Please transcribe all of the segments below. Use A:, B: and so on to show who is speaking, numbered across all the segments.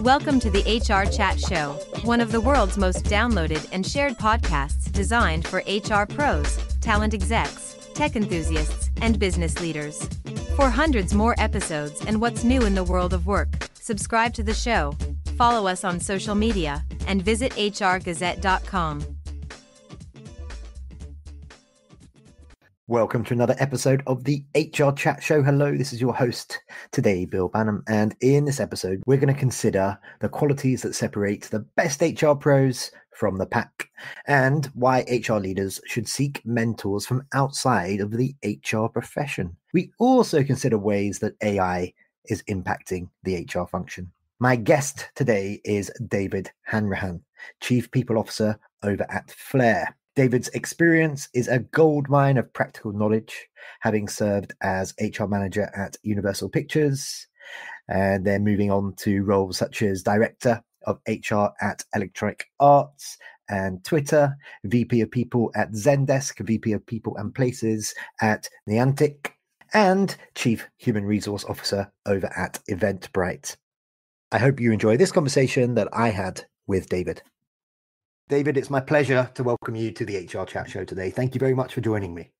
A: Welcome to the HR Chat Show, one of the world's most downloaded and shared podcasts designed for HR pros, talent execs, tech enthusiasts, and business leaders. For hundreds more episodes and what's new in the world of work, subscribe to the show, follow us on social media, and visit HRgazette.com.
B: Welcome to another episode of the HR Chat Show. Hello, this is your host today, Bill Banham, and in this episode, we're going to consider the qualities that separate the best HR pros from the pack and why HR leaders should seek mentors from outside of the HR profession. We also consider ways that AI is impacting the HR function. My guest today is David Hanrahan, Chief People Officer over at Flair. David's experience is a goldmine of practical knowledge, having served as HR manager at Universal Pictures, and then moving on to roles such as Director of HR at Electronic Arts and Twitter, VP of People at Zendesk, VP of People and Places at Niantic, and Chief Human Resource Officer over at Eventbrite. I hope you enjoy this conversation that I had with David. David, it's my pleasure to welcome you to the HR Chat Show today. Thank you very much for joining me.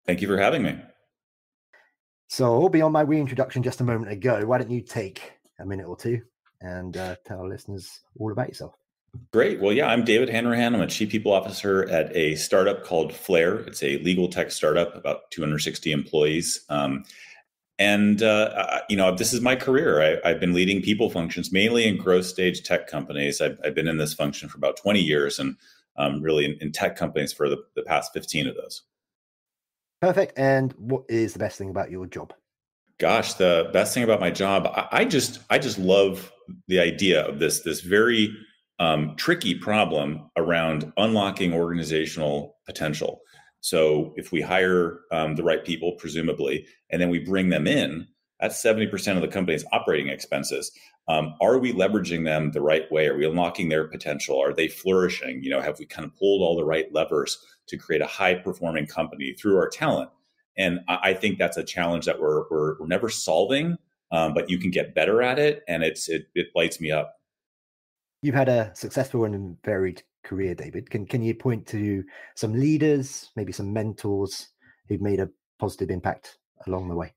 C: Thank you for having me.
B: So, beyond my reintroduction just a moment ago, why don't you take a minute or two and tell our listeners all about yourself?
C: Great. Well, yeah, I'm David Hanrahan. I'm a Chief People Officer at a startup called Flair. It's a legal tech startup, about 260 employees. This is my career. I've been leading people functions, mainly in growth stage tech companies. I've been in this function for about 20 years and really in tech companies for the past 15 of those.
B: Perfect. And what is the best thing about your job?
C: Gosh, the best thing about my job, I just love the idea of this very tricky problem around unlocking organizational potential. So if we hire the right people, presumably, and then we bring them in, that's 70% of the company's operating expenses. Are we leveraging them the right way? Are we unlocking their potential? Are they flourishing? Have we kind of pulled all the right levers to create a high-performing company through our talent? And I think that's a challenge that we're never solving, but you can get better at it, and it lights me up.
B: You've had a successful and varied career, David. Can you point to some leaders, maybe some mentors who've made a positive impact along the way?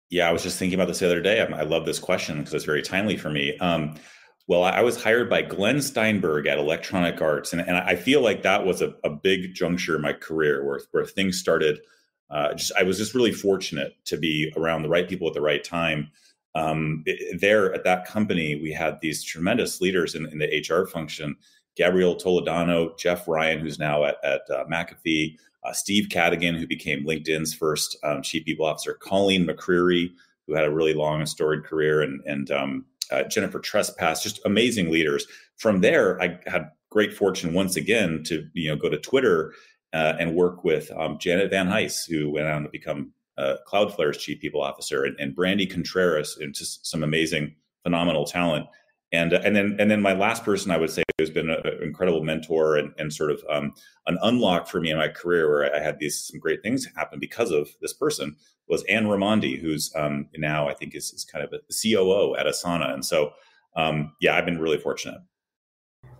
C: Yeah, I was just thinking about this the other day. I love this question because it's very timely for me. I was hired by Glenn Steinberg at Electronic Arts, and I feel like that was a big juncture in my career where things started. I was just really fortunate to be around the right people at the right time. There at that company, we had these tremendous leaders in the HR function. Gabrielle Toledano, Jeff Ryan, who's now at McAfee, Steve Cadigan, who became LinkedIn's first Chief People Officer, Colleen McCreary, who had a really long and storied career, and Jennifer Trespass, just amazing leaders. From there, I had great fortune once again to go to Twitter and work with Janet Van Heijs, who went on to become Cloudflare's Chief People Officer, and Brandy Contreras, and just some amazing, phenomenal talent. And then my last person I would say who's been an incredible mentor and sort of an unlock for me in my career where I had some great things happen because of this person was Anne Raimondi, who's now I think is kind of the COO at Asana. And so, I've been really fortunate.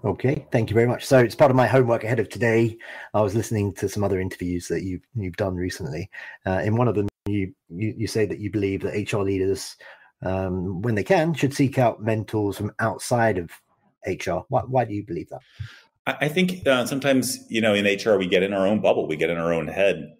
C: Okay,
B: thank you very much. So it's part of my homework ahead of today. I was listening to some other interviews that you've done recently. In one of them, you say that you believe that HR leaders, when they can, should seek out mentors from outside of HR. Why do you believe that?
C: I think sometimes, in HR, we get in our own bubble. We get in our own head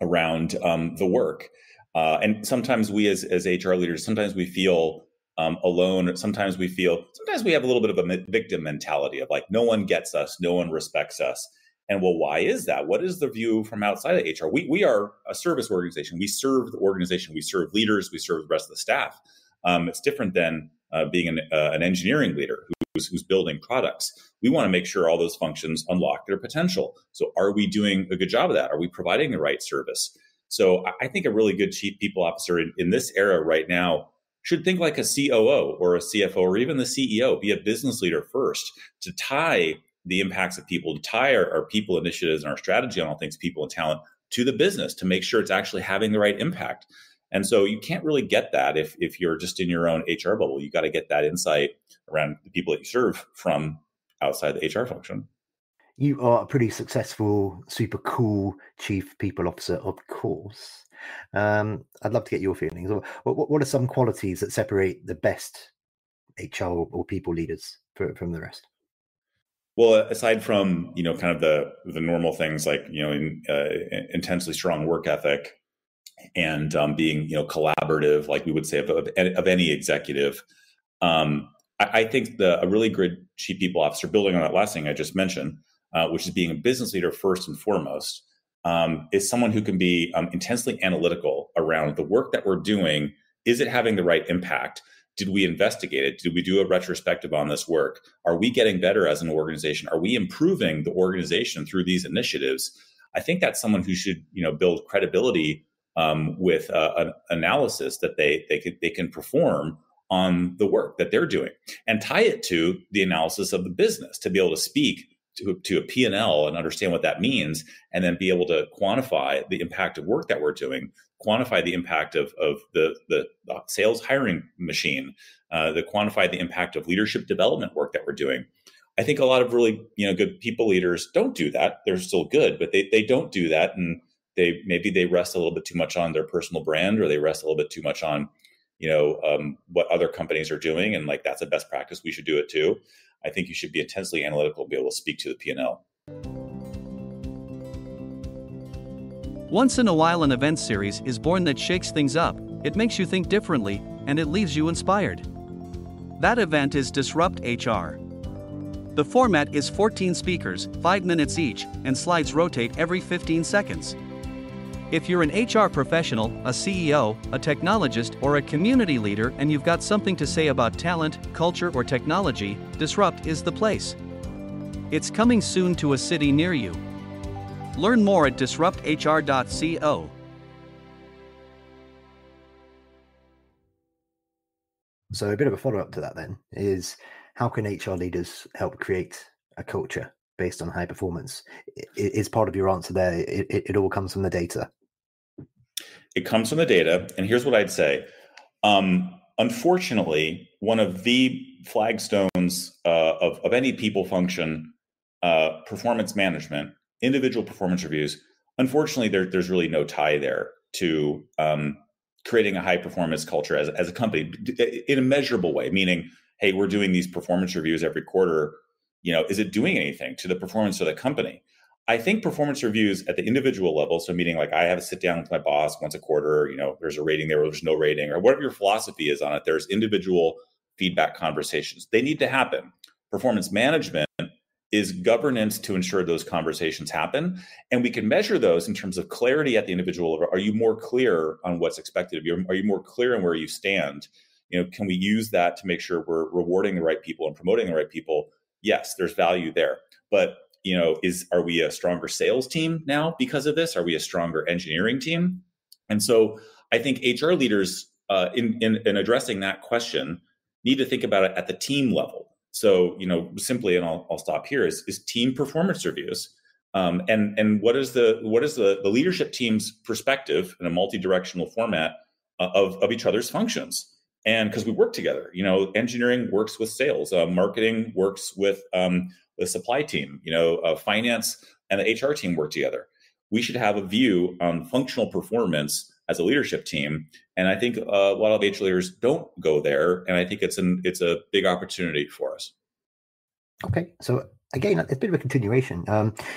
C: around the work. And sometimes we as HR leaders, sometimes we feel alone. Sometimes we have a little bit of a victim mentality of like, no one gets us, no one respects us. And well, why is that? What is the view from outside of HR? We are a service organization. We serve the organization. We serve leaders. We serve the rest of the staff. It's different than being an engineering leader who's building products. We want to make sure all those functions unlock their potential. So are we doing a good job of that? Are we providing the right service? So I think a really good chief people officer in this era right now should think like a COO or a CFO or even the CEO, be a business leader first to tie the impacts of people, to tie our people initiatives and our strategy on all things people and talent to the business to make sure it's actually having the right impact. And so you can't really get that if you're just in your own HR bubble. You got to get that insight around the people that you serve from outside the HR function.
B: You are a pretty successful, super cool chief people officer, of course. I'd love to get your feelings. What are some qualities that separate the best HR or people leaders from the rest?
C: Well, aside from kind of the normal things like intensely strong work ethic and being collaborative, like we would say of any executive, I think a really good chief people officer, building on that last thing I just mentioned, which is being a business leader first and foremost, is someone who can be intensely analytical around the work that we're doing. Is it having the right impact? Did we investigate it? Did we do a retrospective on this work? Are we getting better as an organization? Are we improving the organization through these initiatives? I think that's someone who should build credibility with an analysis that they can perform on the work that they're doing, and tie it to the analysis of the business to be able to speak to a P&L and understand what that means, and then be able to quantify the impact of work that we're doing, quantify the impact of the sales hiring machine, quantify the impact of leadership development work that we're doing. I think a lot of really good people leaders don't do that. They're still good, but they don't do that, and maybe they rest a little bit too much on their personal brand, or they rest a little bit too much on what other companies are doing, and like that's a best practice. We should do it too. I think you should be intensely analytical and be able to speak to the P&L.
D: Once in a while, an event series is born that shakes things up. It makes you think differently, and it leaves you inspired. That event is Disrupt HR. The format is 14 speakers, 5 minutes each, and slides rotate every 15 seconds. If you're an HR professional, a CEO, a technologist, or a community leader and you've got something to say about talent, culture, or technology, Disrupt is the place. It's coming soon to a city near you. Learn more at disrupthr.co.
B: So a bit of a follow-up to that then is, how can HR leaders help create a culture based on high performance? Is part of your answer there, it all comes from the data?
C: It comes from the data, and here's what I'd say. Unfortunately, one of the flagstones of any people function, performance management, individual performance reviews, unfortunately, there's really no tie there to creating a high performance culture as a company in a measurable way, meaning, hey, we're doing these performance reviews every quarter. Is it doing anything to the performance of the company? I think performance reviews at the individual level, so meaning like I have to sit down with my boss once a quarter, there's a rating there or there's no rating, or whatever your philosophy is on it, there's individual feedback conversations. They need to happen. Performance management is governance to ensure those conversations happen. And we can measure those in terms of clarity at the individual level. Are you more clear on what's expected of you? Are you more clear on where you stand? Can we use that to make sure we're rewarding the right people and promoting the right people? Yes, there's value there. But are we a stronger sales team now because of this? Are we a stronger engineering team? And so I think HR leaders in addressing that question need to think about it at the team level. So, simply, and I'll stop here, is team performance reviews. And what is the leadership team's perspective in a multi-directional format of each other's functions? And because we work together, engineering works with sales, marketing works with the supply team, finance and the HR team work together. We should have a view on functional performance as a leadership team. And I think a lot of HR leaders don't go there. And I think it's a big opportunity for us. Okay.
B: So again, it's a bit of a continuation.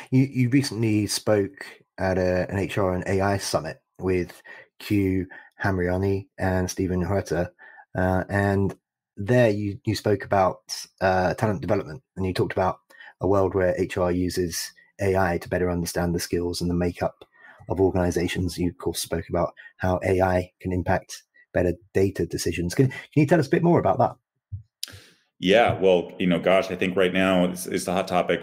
B: You recently spoke at an HR and AI summit with David Hanrahan and Stephen Herter. And there you spoke about talent development, and you talked about a world where HR uses AI to better understand the skills and the makeup of organizations. You, of course, spoke about how AI can impact better data decisions. Can you tell us a bit more about that?
C: Yeah, well, I think right now it's the hot topic.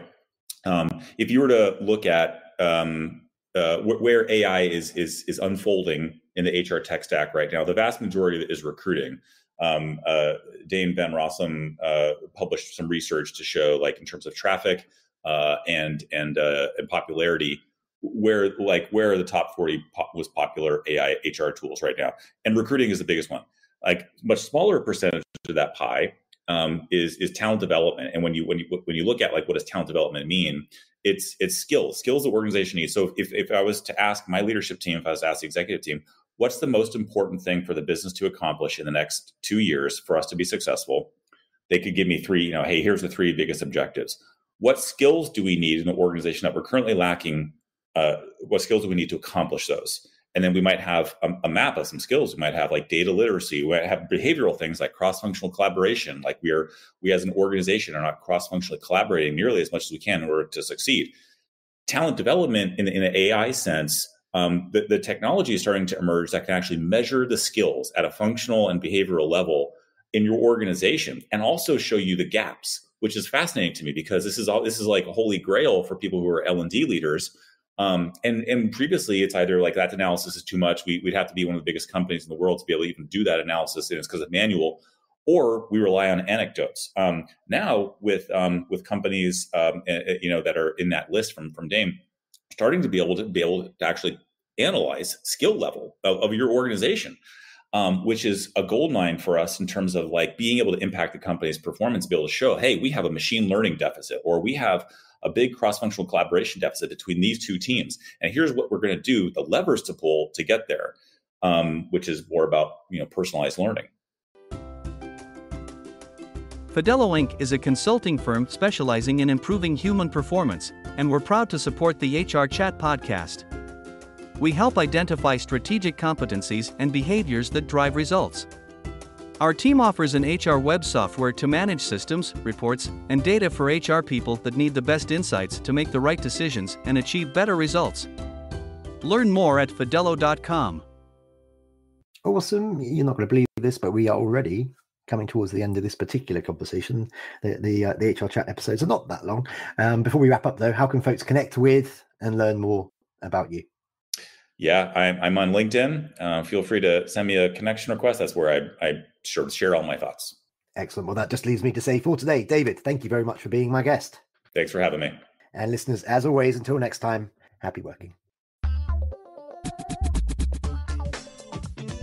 C: If you were to look at where AI is unfolding in the HR tech stack right now, the vast majority of it is recruiting. Dane Van Rossum published some research to show, like in terms of traffic and popularity, where are the top 40 most popular AI HR tools right now? And recruiting is the biggest one. Like much smaller percentage of that pie is talent development. And when you look at like what does talent development mean, it's skills the organization needs. So if I was to ask my leadership team, if I was to ask the executive team, what's the most important thing for the business to accomplish in the next 2 years for us to be successful? They could give me three, hey, here's the three biggest objectives. What skills do we need in the organization that we're currently lacking? What skills do we need to accomplish those? And then we might have a map of some skills. We might have like data literacy. We might have behavioral things like cross-functional collaboration. Like we as an organization are not cross-functionally collaborating nearly as much as we can in order to succeed. Talent development in an AI sense, the technology is starting to emerge that can actually measure the skills at a functional and behavioral level in your organization and also show you the gaps, which is fascinating to me because this is like a holy grail for people who are L&D leaders. And previously it's either like that analysis is too much. We'd have to be one of the biggest companies in the world to be able to even do that analysis. And it's because of manual, or we rely on anecdotes. Now with companies, that are in that list from Dame, starting to be able to actually analyze skill level of your organization, which is a gold mine for us in terms of like being able to impact the company's performance, be able to show, hey, we have a machine learning deficit, or we have a big cross-functional collaboration deficit between these two teams. And here's what we're going to do, the levers to pull to get there, which is more about, personalized learning.
D: Fidello Inc. is a consulting firm specializing in improving human performance, and we're proud to support the HRchat podcast. We help identify strategic competencies and behaviors that drive results. Our team offers an HR web software to manage systems, reports, and data for HR people that need the best insights to make the right decisions and achieve better results. Learn more at fidello.com.
B: Awesome. You're not going to believe this, but we are already coming towards the end of this particular conversation. The HR chat episodes are not that long. Before we wrap up, though, how can folks connect with and learn more about you?
C: Yeah, I'm on LinkedIn. Feel free to send me a connection request. That's where I share all my thoughts.
B: Excellent. Well, that just leaves me to say for today, David, thank you very much for being my guest.
C: Thanks for having me.
B: And listeners, as always, until next time, happy working.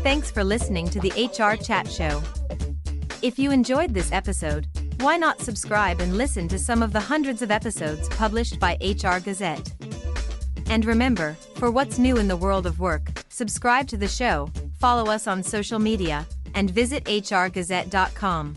A: Thanks for listening to the HR Chat Show. If you enjoyed this episode, why not subscribe and listen to some of the hundreds of episodes published by HR Gazette? And remember, for what's new in the world of work, subscribe to the show, follow us on social media, and visit hrgazette.com.